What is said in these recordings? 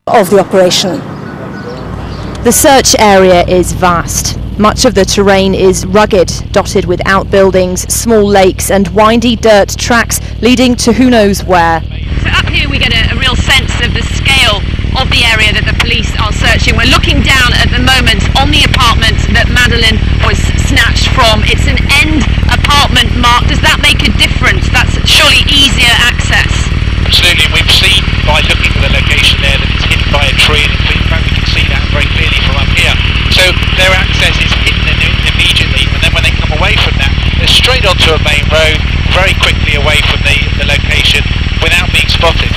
of the operation. The search area is vast. Much of the terrain is rugged, dotted with outbuildings, small lakes and windy dirt tracks leading to who knows where. So up here we get a real sense of the scale of the area that the police are searching. We're looking down at the moment on the apartment that Madeleine was snatched from. It's an end apartment, Mark. Does that make a difference? That's surely easier access. Absolutely, and we've seen by looking at the location there that it's hidden by a tree, and in fact we can see that very clearly from up here. So their access is hidden immediately, and then when they come away from that, they're straight onto a main road, very quickly away from the location without being spotted.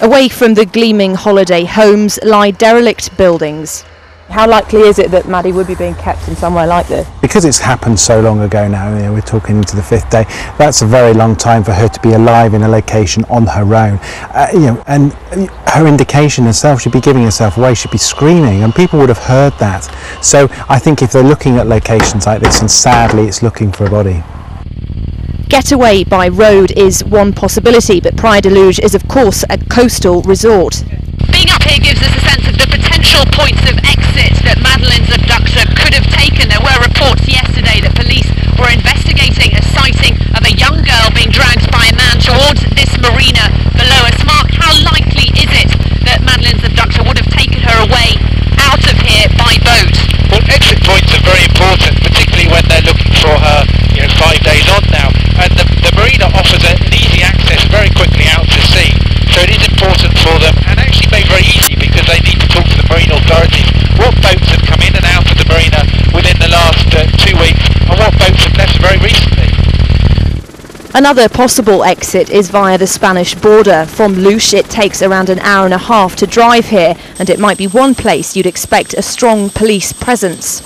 Away from the gleaming holiday homes lie derelict buildings. How likely is it that Maddie would be being kept in somewhere like this? Because it's happened so long ago now, we're talking into the 5th day, that's a very long time for her to be alive in a location on her own. And her indication herself, she'd be giving herself away, she'd be screaming, and people would have heard that. So I think if they're looking at locations like this, and sadly it's looking for a body. Getaway by road is one possibility, but Praia da Luz is of course a coastal resort. Being up here gives us a sense of the potential points of exit that Madeleine's abductor could have taken. There were reports yesterday that police were investigating a sighting of a young girl being dragged by a man towards this marina below us. Mark, how likely is it that Madeleine's abductor would have taken her away out of here by boat? Well, exit points are very important, particularly when they're looking for her 5 days on now. And the marina offers an easy access very quickly out to sea. So it is important for them, and actually made very easy because they need to talk to the marine authorities what boats have come in and out of the marina within the last 2 weeks and what boats have left very recently. Another possible exit is via the Spanish border. From Luz it takes around an hour and a half to drive here, and it might be one place you'd expect a strong police presence.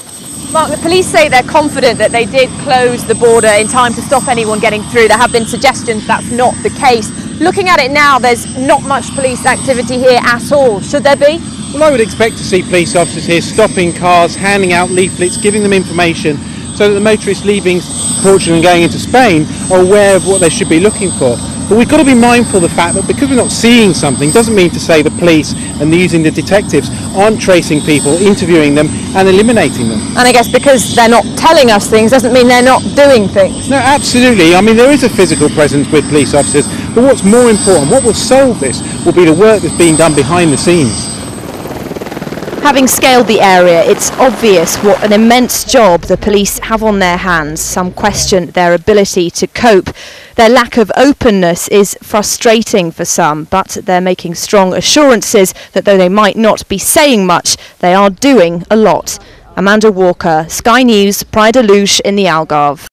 Mark, the police say they're confident that they did close the border in time to stop anyone getting through. There have been suggestions that's not the case. Looking at it now, there's not much police activity here at all. Should there be? Well, I would expect to see police officers here stopping cars, handing out leaflets, giving them information so that the motorists leaving Portugal and going into Spain are aware of what they should be looking for. But we've got to be mindful of the fact that because we're not seeing something doesn't mean to say the police and using the detectives aren't tracing people, interviewing them and eliminating them. And I guess because they're not telling us things doesn't mean they're not doing things. No, absolutely. I mean, there is a physical presence with police officers, but what's more important, what will solve this, will be the work that's being done behind the scenes. Having scaled the area, it's obvious what an immense job the police have on their hands. Some question their ability to cope. Their lack of openness is frustrating for some, but they're making strong assurances that though they might not be saying much, they are doing a lot. Amanda Walker, Sky News, Praia da Luz in the Algarve.